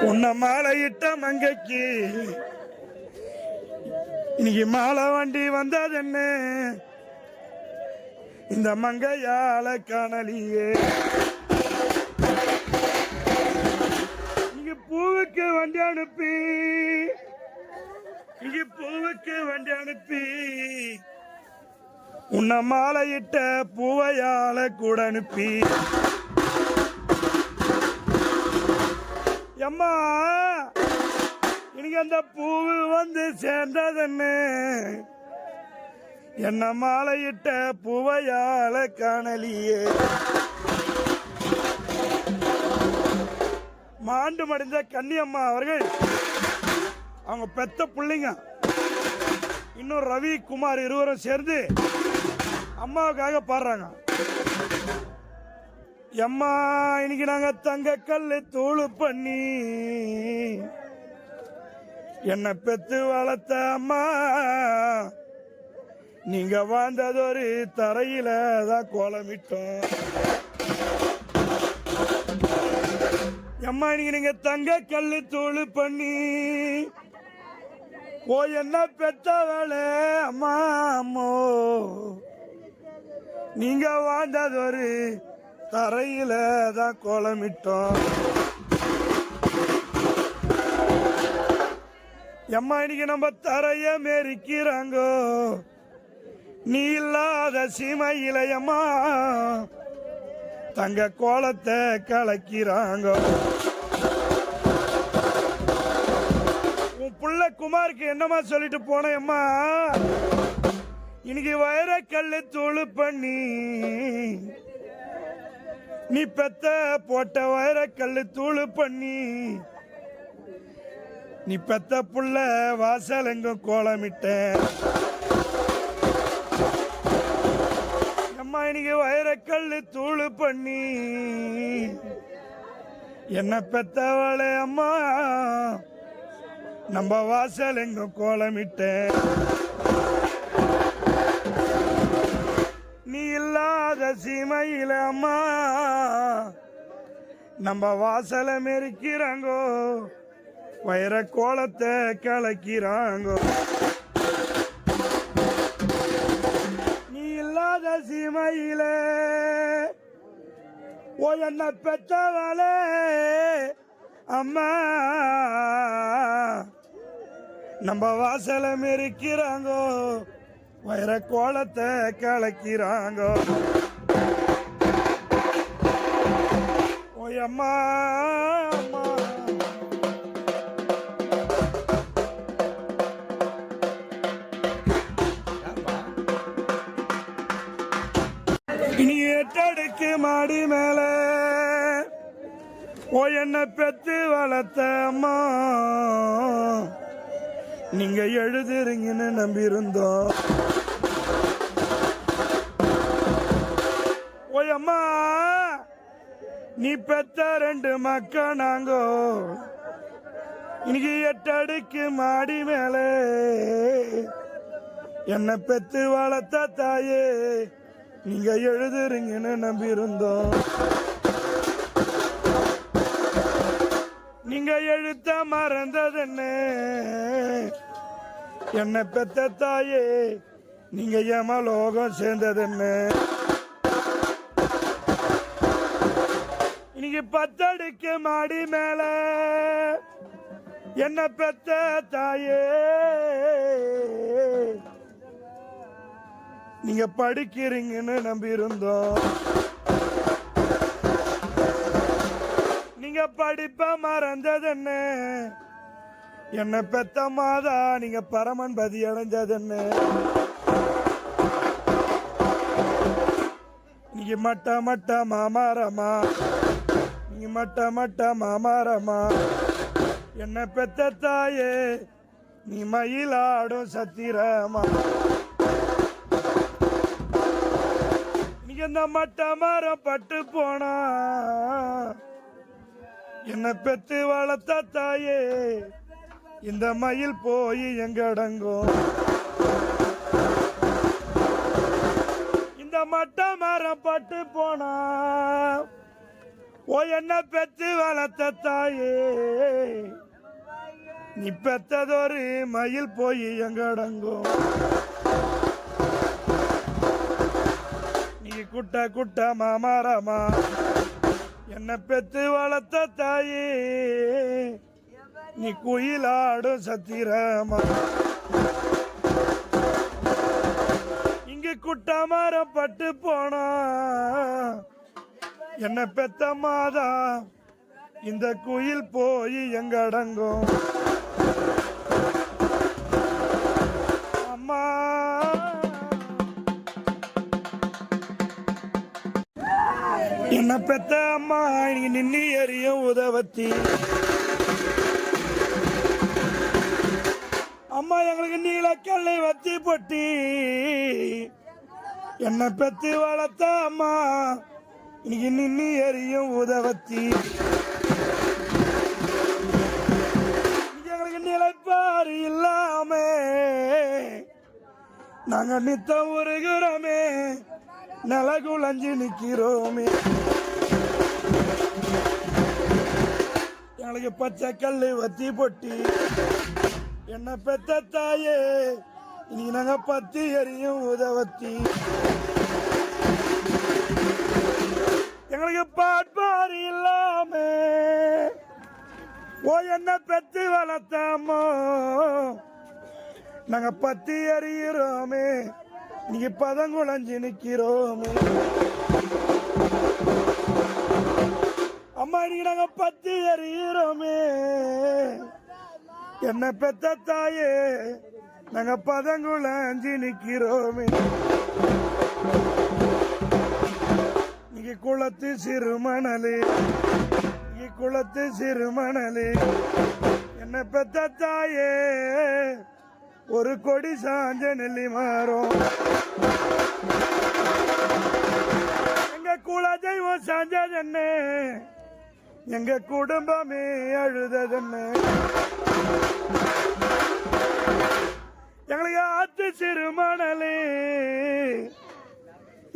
உன்னை மாலையிட்ட மங்கைக்கு இன்னைக்கு மாலை வண்டி வந்ததென்ன இந்த மங்கையால காணலியே. இங்க பூவுக்கு வண்டி அனுப்பி உன்னை மாலையிட்ட பூவையால கூட அனுப்பி அம்மா இன்னைக்கு அந்த பூவு வந்து சேர்ந்ததென்னு என்ன மாலையிட்ட பூவையால காணலியே. மாண்டு மடிந்த கன்னியம்மா அவர்கள் அவங்க பெத்த பிள்ளைங்க இன்னும் ரவி குமார் இருவரும் சேர்ந்து அம்மாவுக்காக பாடுறாங்க. அம்மா இன்னைக்கு நாங்க தங்க கல்லு தூளு பண்ணி என்ன பெத்து வளர்த்த அம்மா நீங்க வாழ்ந்ததொரு தரையில தான் கோலமிட்டோம். அம்மா இன்னைக்கு நீங்க தங்க கல்லு தூளு பண்ணி என்ன பெத்தவளே அம்மா அம்மோ நீங்க வாழ்ந்ததொரு தரையில தான் கோலமிட்டோம். எம்மா இன்னைக்கு நம்ம தரைய மேரிக்கிறாங்கோ நீ இல்லாத சீமையில அம்மா தங்க கோலத்தை கலக்கிறாங்க. உன் புள்ள குமாருக்கு என்னமா சொல்லிட்டு போனேம்மா இன்னைக்கு வைரக்கல்லு தூளு பண்ணி நீ பெத்த போட்ட வைரக்கல்லு தூளு பண்ணி நீ பெத்த புள்ள வாசல் எங்கும் கோலமிட்ட. அம்மா இன்னைக்கு வைரக்கல்லு தூளு பண்ணி என்ன பெத்தவளே அம்மா நம்ம வாசல் எங்கும் கோலமிட்ட. நீ இல்லாத சீமையில அம்மா நம்ம வாசல மெரிக்கிறாங்கோ வைர கோலத்தை கலக்கிறாங்கோ. நீ இல்லாத சீமையில என்ன பெற்றவளே அம்மா நம்ம வாசல மெரிக்கிறாங்கோ வைர கோலத்தை கலக்கிறாங்க. ஓயம்மா அம்மா இனி எட்டடுக்கு மாடி மேல என்ன பெத்து வளர்த்த அம்மா நீங்க எழுதுறீங்கன்னு நம்பியிருந்தோம். ஓயம்மா நீ பெத்த ரெண்டு மக்கா நாங்கோ இன்னைக்கு எட்டடுக்கு மாடி மேல என்ன பெத்து வளர்த்த தாயே நீங்க எழுதுறீங்கன்னு நம்பியிருந்தோம். நீங்க எழுத்த மறந்ததென்ன என்ன பெத்த தாயே நீங்க யமலோகம் சேர்ந்ததென்ன. இன்னைக்கு பத்தடுக்கு மாடி மேல என்ன பெத்த தாயே நீங்க படிக்கிறீங்கன்னு நம்பியிருந்தோம். நீங்க படிப்ப மறந்ததென்ன என்ன பெத்த மாதா நீங்க பரமன் பதி அடைஞ்சதென்ன. நீங்க மட்ட மட்ட மாமாரமா நீங்க மட்ட மட்ட மாமாரமா என்ன பெத்த தாயே நீ மயிலாடும் சத்திரமா. நீங்க இந்த மட்ட மரம் பட்டு போனா என்ன பெத்து வளர்த்த தாயே இந்த மயில் போய் எங்கடங்கும். இந்த மட்ட மரம் பட்டு போனா ஓ என்ன பெத்து வளர்த்த தாயே நீ பெத்ததொரு மயில் போய் எங்கடங்கும் நீ குட்ட குட்ட மாமரமா என்ன பெத்து வளர்த்த தாயே நீ குயிலாடும் சத்திரமா இங்கு குட்ட மரம் பட்டு போனா என்ன பெத்த மாதா இந்த குயில் போய் எங்கடங்கும் அம்மா என்ன பெத்த அம்மா நீ நின்னி எறியும் உதவத்தி அம்மா எங்களுக்கு நீலக்கல்லை வத்தி பொட்டி என்ன பெத்து வளர்த்த அம்மா இன்னைக்கு நின்னி எறியும் உதவத்தி எங்களுக்கு நிலைப்பாறு இல்லாம நாங்க நித்தம் உருகிறோமே நிலகுலஞ்சு நிக்கிறோமே எங்களுக்கு பச்சை கல்லு வத்தி பொட்டி என்ன பெத்த தாயே இன்னைக்கு நாங்க பத்தி எறியும் உதவத்தி எங்களுக்கு பாட்பாடு இல்லாம ஓ என்ன பெத்து வளர்த்தாமோ நாங்க பத்தி எறிகிறோமே இன்னைக்கு பதங்குழஞ்சு நிக்கிறோமே அம்மா இன்னைக்கு நாங்க பத்தி எறிகிறோமே என்ன பெத்த தாயே நாங்க பதங்குழஞ்சு நிக்கிறோமே இன்னைக்கு குளத்து சிறுமணலே இன்னைக்கு குளத்து சிறுமணலே என்ன பெத்த தாயே ஒரு கொடி சாஞ்ச நெல்லி மாறும் எங்க குல தெய்வம் சாஞ்சதென்ன எங்க குடும்பமே அழுததென்ன எங்களுக்கு ஆத்து சிறுமணலே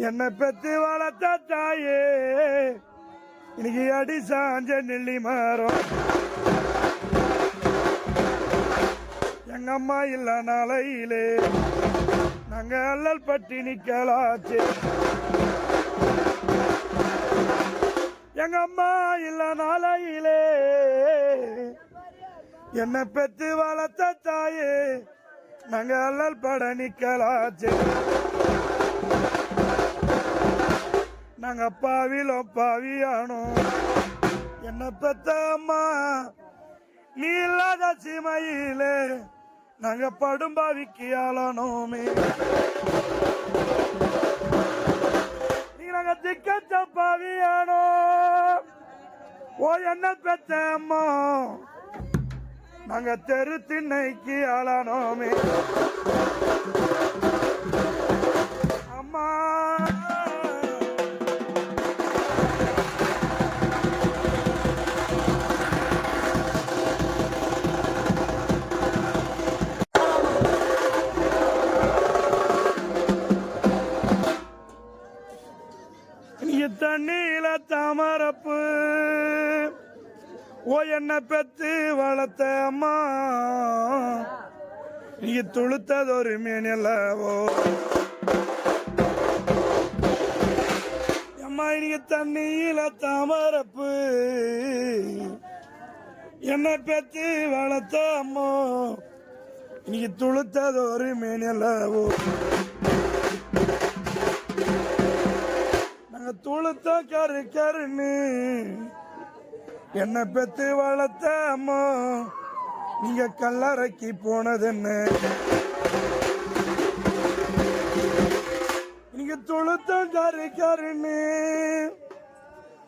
என்ன பெத்து வளர்த்த தாயே இன்னைக்கு அடி சாஞ்ச நெல்லி மாறும் எங்க அம்மா இல்ல நாளையிலே நாங்க அல்லல் பட்டி நிக்கலாச்சு எங்க அம்மா இல்ல நாளையிலே என்ன பெத்து வளர்த்த தாயே நாங்க அல்லல் பட நிக்கலாச்சு நாங்க பாவிலோ பாவியானோ என்ன பெத்த அம்மா நீ இல்லாத சீமையிலே நாங்க படும்பாவிக்கு ஆளானோமே நீ நாங்க திக்கச்ச பாவியானோ ஓ என்ன பெத்த அம்மா நாங்க தெரு திண்ணைக்கு ஆளானோமே அம்மா தண்ணீல தாமரப்பு ஓ என்ன பெத்து வளர்த்த அம்மா நீ துளுத்ததொரு மீனல்லவோ அம்மா நீங்க தண்ணீல தாமரப்பு என்ன பெத்து வளர்த்த அம்மா நீ துளுத்ததொரு மீனல்லவோ துளுத்த கரு கருன்னு என்ன பெத்து வளர்த்த அம்மா நீங்க கல்லறைக்கு போனது என்ன நீங்க துளுத்த கரு கருன்னு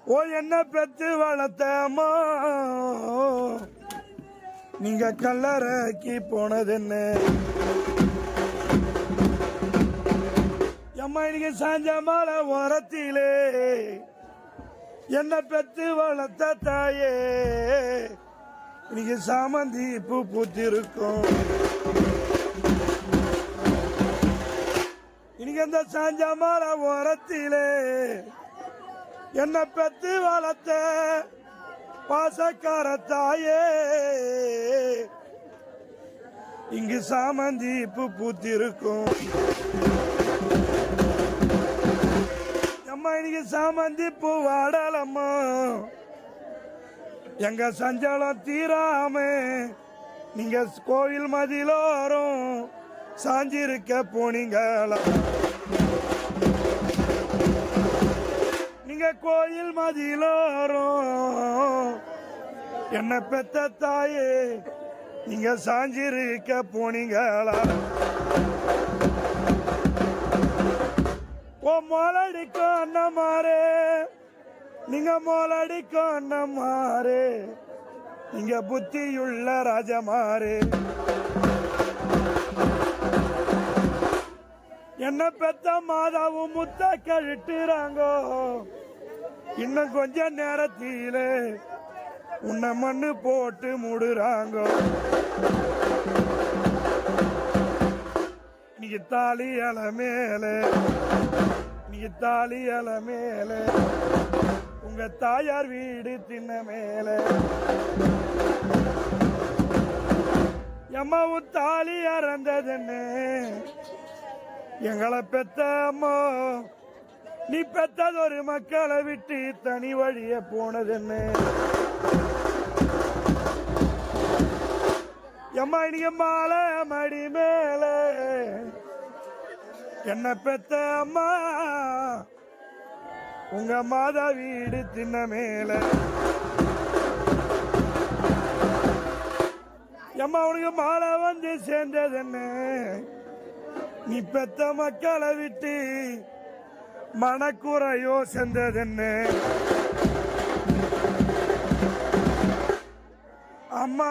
ஓ என்ன பெத்து வளர்த்த அம்மா நீங்க கல்லறைக்கு போனது என்ன அம்மா இன்னைக்கு சாஞ்ச மாலை ஓரத்திலே என்ன பெத்து வளர்த்த தாயே இன்னைக்கு சாமந்தி பூ பூத்திருக்கும் இன்னைக்கு அந்த சாஞ்ச மாலை ஓரத்திலே என்ன பெத்து வளர்த்த பாசக்கார தாயே, இங்கு சாமந்தி பூ பூத்திருக்கும். அம்மா இன்னைக்கு சாமந்தி பூ வாடலம்மா, எங்க சஞ்சலம் தீராம நீங்க கோவில் மதிலோரும் சாஞ்சிருக்க போனீங்களா? நீங்க கோயில் மதிலோரும் என்ன பெத்த தாயே, நீங்க சாஞ்சிருக்க போனீங்களா? ஓ மோலடிக்கும் அண்ணமாரே, நீங்க மோலடிக்கும் அண்ணமாரே, நீங்க புத்தியுள்ள ராஜமாரே. என்ன பெத்த மாதாவும் முத்த கழிட்டுறாங்கோ, இன்னும் கொஞ்ச நேரத்தில உன்னை மண்ணு போட்டு மூடுறாங்கோ. நீங்க தாலி அல மேல, நீங்க தாலி அல மேல, உங்க தாயார் வீடு தின்ன மேல. எம்மாவும் தாலி அறந்ததுன்னு எங்களை பெத்த அம்மா, நீ பெத்தது ஒரு மக்களை விட்டு தனி வழிய போனதுன்னு. எம்மா நீங்க மாலை மடி மேல என்ன பெத்த அம்மா, உங்க மாதா வீடு தின்ன மேல. எம்மா உனக்கு மாலை வந்து சேர்ந்ததுன்னு நீ பெத்த மக்களை விட்டு மனக்குறையோ சென்றதென்ன. அம்மா